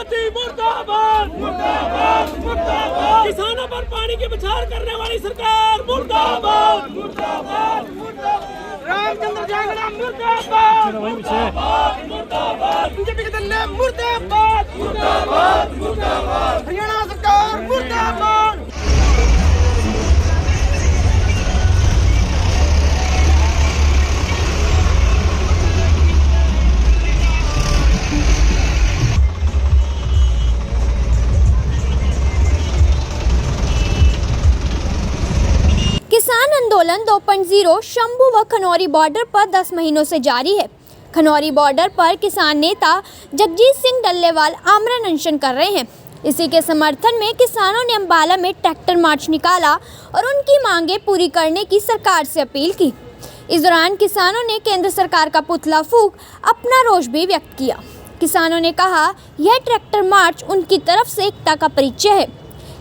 मोदी मुर्दाबाद मुर्दाबाद मुर्दाबाद। किसानों पर पानी की बौछार करने वाली सरकार मुर्दाबाद मुर्दाबाद मुर्दाबाद। रामचंद्र जागड़ा मुर्दाबाद मुर्दाबाद मुर्दाबाद। बीजेपी के दल मुर्दाबाद मुर्दाबाद मुर्दाबाद। हरियाणा सरकार मुर्दाबाद। किसान आंदोलन 2.0 शंभू व खनौरी बॉर्डर पर 10 महीनों से जारी है। खनौरी बॉर्डर पर किसान नेता जगजीत सिंह डल्लेवाल आमरण अनशन कर रहे हैं। इसी के समर्थन में किसानों ने अंबाला में ट्रैक्टर मार्च निकाला और उनकी मांगें पूरी करने की सरकार से अपील की। इस दौरान किसानों ने केंद्र सरकार का पुतला फूंक अपना रोष भी व्यक्त किया। किसानों ने कहा, यह ट्रैक्टर मार्च उनकी तरफ से एकता का परिचय है।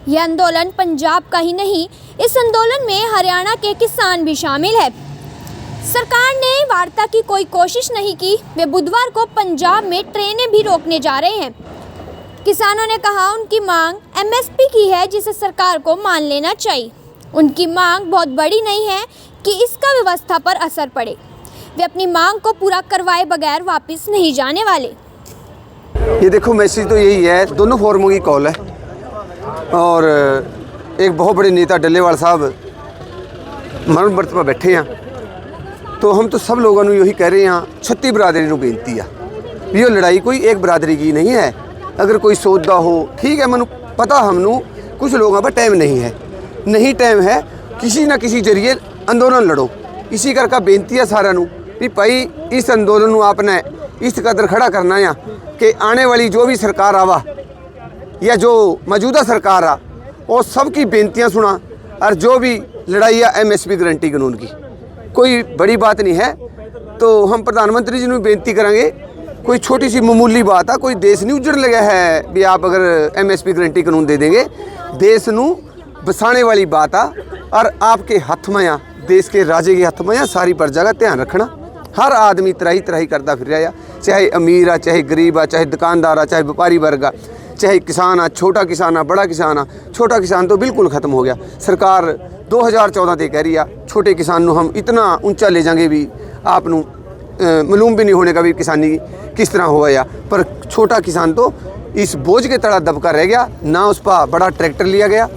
यह आंदोलन पंजाब का ही नहीं, इस आंदोलन में हरियाणा के किसान भी शामिल है। सरकार ने वार्ता की कोई कोशिश नहीं की। वे बुधवार को पंजाब में ट्रेनें भी रोकने जा रहे हैं। किसानों ने कहा, उनकी मांग एमएसपी की है, जिसे सरकार को मान लेना चाहिए। उनकी मांग बहुत बड़ी नहीं है कि इसका व्यवस्था पर असर पड़े। वे अपनी मांग को पूरा करवाए बगैर वापस नहीं जाने वाले। ये देखो, मैसेज तो यही है, दोनों फोरमों की कॉल है और एक बहुत बड़े नेता डल्लेवाल साहब मरण व्रत पर बैठे हैं। तो हम तो सब लोगों को यही कह रहे हैं, छत्ती बरादरी को बेनती है, ये लड़ाई कोई एक बरादरी की नहीं है। अगर कोई सौदा हो ठीक है, मैं पता हमनू कुछ लोगों पर टाइम नहीं टाइम है, किसी ना किसी जरिए अंदोलन लड़ो। इसी करके बेनती है सारा भी भाई इस अंदोलन को आपने इस कदर खड़ा करना है कि आने वाली जो भी सरकार आवा या जो मौजूदा सरकार आ और सबकी बेनतियां सुना और जो भी लड़ाई है एमएसपी गारंटी कानून की, कोई बड़ी बात नहीं है। तो हम प्रधानमंत्री जी ने बेनती करेंगे, कोई छोटी सी मामूली बात है, कोई देश नहीं उजड़ लगा है भी आप अगर एमएसपी गारंटी कानून दे देंगे। देश नू बसाने वाली बात आ और आपके हथ में आ, देश के राजे के हथ में आ, सारी प्रजा का ध्यान रखना। हर आदमी त्राही करता फिर रहा, चाहे अमीर आ, चाहे गरीब आ, चाहे दुकानदार आ, चाहे व्यापारी वर्ग आ, चाहे किसान आ, छोटा किसान आ, बड़ा किसान आ। छोटा किसान तो बिल्कुल ख़त्म हो गया। सरकार 2014 ते कह रही है छोटे किसान को हम इतना ऊंचा ले जाएंगे भी आपनू मालूम भी नहीं होने का भी किसानी किस तरह हो गया। पर छोटा किसान तो इस बोझ के तड़ा दबका रह गया। ना उस पर बड़ा ट्रैक्टर लिया गया,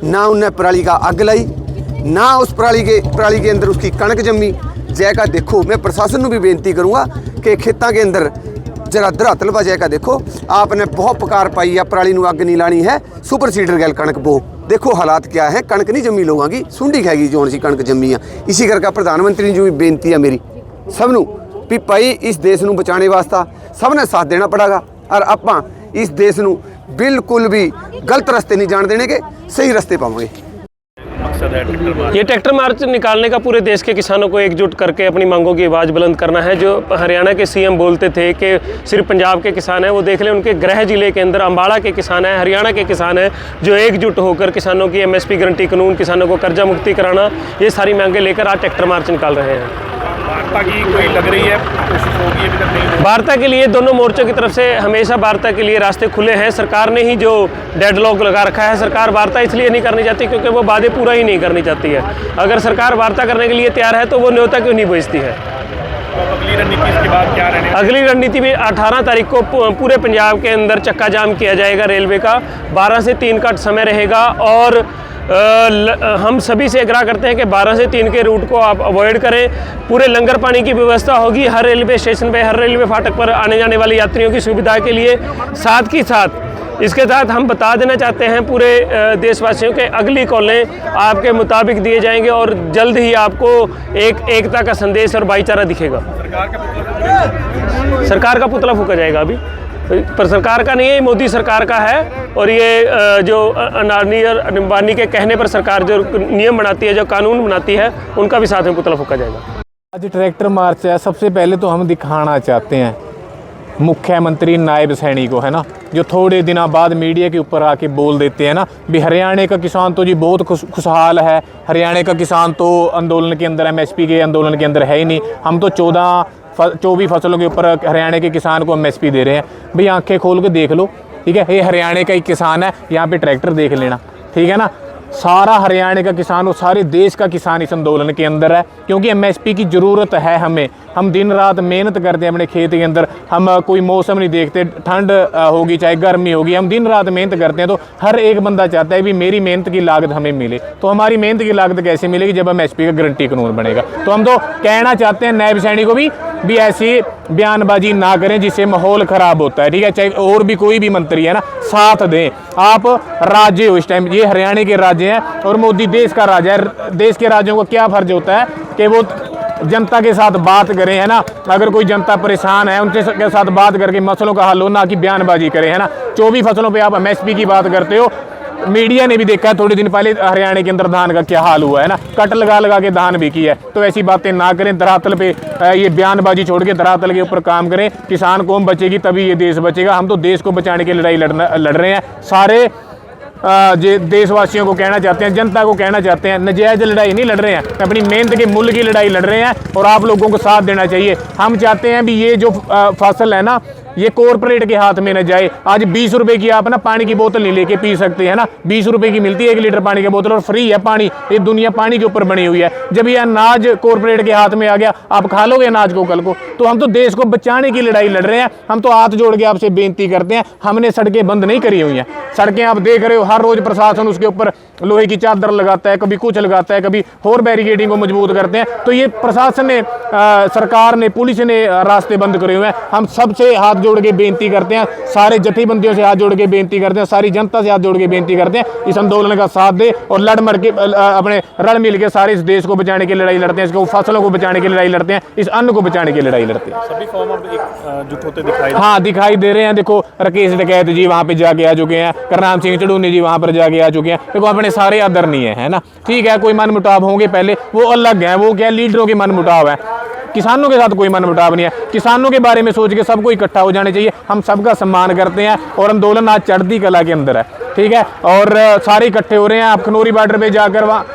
ना उन्हें पराली का आग लाई, ना उस पराली के अंदर उसकी कणक जमी। जैका देखो, मैं प्रशासन को भी बेनती करूँगा कि खेतों के अंदर जरा धरातल पर जैका देखो, आपने बहुत पकार पाई है, पराली नू अग नहीं लानी है, सुपर सीडर गैल कणक बो। देखो हालात क्या है, कणक नहीं जमी लोगों की, सुंडी खाएगी जो सी कणक जमी है। इसी करके प्रधानमंत्री जी भी बेनती है मेरी सबनू भी भाई इस देश नू बचाने वास्ता सब ने साथ देना पड़ेगा और आपां इस देश नू बिल्कुल भी गलत रास्ते नहीं जान देने के, सही रास्ते पावांगे। ये ट्रैक्टर मार्च निकालने का पूरे देश के किसानों को एकजुट करके अपनी मांगों की आवाज़ बुलंद करना है। जो हरियाणा के सीएम बोलते थे कि सिर्फ पंजाब के किसान हैं, वो देख लें उनके गृह जिले के अंदर अम्बाला के किसान हैं, हरियाणा के किसान हैं, जो एकजुट होकर किसानों की एमएसपी गारंटी कानून, किसानों को कर्जा मुक्ति कराना, ये सारी मांगें लेकर आज ट्रैक्टर मार्च निकाल रहे हैं। वार्ता की कोई लग रही है कोशिश होगी अभी तक नहीं? वार्ता के लिए दोनों मोर्चों की तरफ से हमेशा वार्ता के लिए रास्ते खुले हैं। सरकार ने ही जो डेडलॉक लगा रखा है, सरकार वार्ता इसलिए नहीं करनी चाहती क्योंकि वो वादे पूरा ही नहीं करनी चाहती है। अगर सरकार वार्ता करने के लिए तैयार है तो वो न्योता क्यों नहीं भेजती है? तो अगली रणनीति इसके बाद क्या रहने? अगली रणनीति में 18 तारीख को पूरे पंजाब के अंदर चक्का जाम किया जाएगा रेलवे का। 12 से 3 का समय रहेगा और हम सभी से आग्रह करते हैं कि 12 से 3 के रूट को आप अवॉइड करें। पूरे लंगर पानी की व्यवस्था होगी हर रेलवे स्टेशन पे, हर रेलवे फाटक पर आने जाने वाली यात्रियों की सुविधा के लिए। साथ ही साथ इसके साथ हम बता देना चाहते हैं पूरे देशवासियों के, अगली कॉलें आपके मुताबिक दिए जाएंगे और जल्द ही आपको एक एकता का संदेश और भाईचारा दिखेगा। सरकार का पुतला फूंका जाएगा अभी, पर सरकार का नहीं है, मोदी सरकार का है। और ये जो अडानी और अंबानी के कहने पर सरकार जो नियम बनाती है, जो कानून बनाती है, उनका भी साथ में पुतला फूंका जाएगा। आज ट्रैक्टर मार्च है। सबसे पहले तो हम दिखाना चाहते हैं मुख्यमंत्री नायब सैनी को, है ना, जो थोड़े दिनों बाद मीडिया के ऊपर आके बोल देते हैं ना भी हरियाणा का किसान तो जी बहुत खुशहाल है, हरियाणा का किसान तो आंदोलन के अंदर, एमएसपी के आंदोलन के अंदर है ही नहीं, हम तो 24 फसलों के ऊपर हरियाणा के किसान को एमएसपी दे रहे हैं। भाई आंखें खोल के देख लो, ठीक है। ये हरियाणा का ही किसान है, यहाँ पे ट्रैक्टर देख लेना, ठीक है ना। सारा हरियाणा का किसान और सारे देश का किसान इस आंदोलन के अंदर है, क्योंकि एमएसपी की ज़रूरत है हमें। हम दिन रात मेहनत करते हैं अपने खेत के अंदर, हम कोई मौसम नहीं देखते, ठंड होगी चाहे गर्मी होगी, हम दिन रात मेहनत करते हैं। तो हर एक बंदा चाहता है भी मेरी मेहनत की लागत हमें मिले। तो हमारी मेहनत की लागत कैसे मिलेगी, जब एमएसपी का गारंटी कानून बनेगा। तो हम तो कहना चाहते हैं नायब सैनी को भी ऐसी बयानबाजी ना करें जिससे माहौल ख़राब होता है, ठीक है। चाहे और भी कोई भी मंत्री है ना, साथ दें। आप राज्य हो इस टाइम, ये हरियाणा के राज्य हैं और मोदी देश का राज्य है। देश के राज्यों को क्या फर्ज होता है कि वो जनता के साथ बात करें, है ना। अगर कोई जनता परेशान है उनके के साथ बात करके मसलों का हल हो, ना कि बयानबाजी करें, है ना। 24 फसलों पे आप एमएसपी की बात करते हो। मीडिया ने भी देखा है थोड़े दिन पहले हरियाणा के अंदर धान का क्या हाल हुआ है ना, कट लगा लगा के धान बिकी है। तो ऐसी बातें ना करें, धरातल पे ये बयानबाजी छोड़ के धरातल के ऊपर काम करें। किसान कौम बचेगी तभी ये देश बचेगा। हम तो देश को बचाने की लड़ाई लड़ रहे हैं। सारे देशवासियों को कहना चाहते हैं, जनता को कहना चाहते हैं, नजायज लड़ाई नहीं लड़ रहे हैं, अपनी मेहनत के मूल्य की लड़ाई लड़ रहे हैं और आप लोगों को साथ देना चाहिए। हम चाहते हैं भी ये जो फसल है ना, ये कॉरपोरेट के हाथ में न जाए। आज 20 रुपए की आप ना पानी की बोतल नहीं लेके पी सकते, है ना। 20 रुपए की मिलती है 1 लीटर पानी की बोतल और फ्री है पानी। ये दुनिया पानी के ऊपर बनी हुई है। जब ये अनाज कॉरपोरेट के हाथ में आ गया, आप खा लोगे अनाज को कल को। तो हम तो देश को बचाने की लड़ाई लड़ रहे हैं। हम तो हाथ जोड़ के आपसे बेनती करते हैं, हमने सड़कें बंद नहीं करी हुई हैं। सड़कें आप देख रहे हो, हर रोज प्रशासन उसके ऊपर लोहे की चादर लगाता है, कभी कुछ लगाता है, कभी और बैरिकेडिंग को मजबूत करते हैं। तो ये प्रशासन ने, सरकार ने, पुलिस ने रास्ते बंद करे हुए हैं। हम सबसे हाथ जोड़ के बेनती करते हैं, सारे जथेबंदियों से हाथ जोड़ के बेनती करते हैं, सारी जनता से हाथ जोड़ के बेनती करते हैं, इस आंदोलन का साथ दे और लड़ मर के अपने रल मिल के सारे इस देश को बचाने की लड़ाई लड़ते हैं, इसको फसलों को बचाने की लड़ाई लड़ते हैं, इस अन्न को बचाने की लड़ाई लड़ते हैं। सभी फॉर्म अब एक जुट होते दिखाई हाँ, दिखाई दे रहे हैं। देखो राकेश डकैत जी वहाँ पे जाके आ चुके हैं, करनाम सिंह चड़ूनी जी वहाँ पर जाके आ चुके हैं। देखो अपने सारे अदर नहीं है ना, ठीक है। कोई मन मुटाव होंगे पहले, वो अलग है, वो क्या लीडरों के मन मुटाव है। किसानों के साथ कोई मन मुटाव नहीं है। किसानों के बारे में सोच के सबको इकट्ठा हो जाने चाहिए। हम सबका सम्मान करते हैं और आंदोलन आज चढ़ती कला के अंदर है, ठीक है। और सारे इकट्ठे हो रहे हैं। आप खनौरी बॉर्डर पे जाकर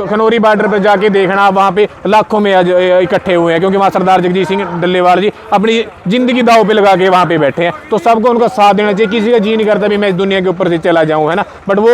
खनौरी बॉर्डर पर जाके देखना, वहाँ पे लाखों में आज इकट्ठे हुए हैं, क्योंकि वहाँ सरदार जगजीत सिंह डल्लेवाल जी अपनी जिंदगी दाव पे लगा के वहाँ पे बैठे हैं। तो सबको उनका साथ देना चाहिए। किसी का जी नहीं करता भी मैं इस दुनिया के ऊपर से चला जाऊँ, है ना। बट वो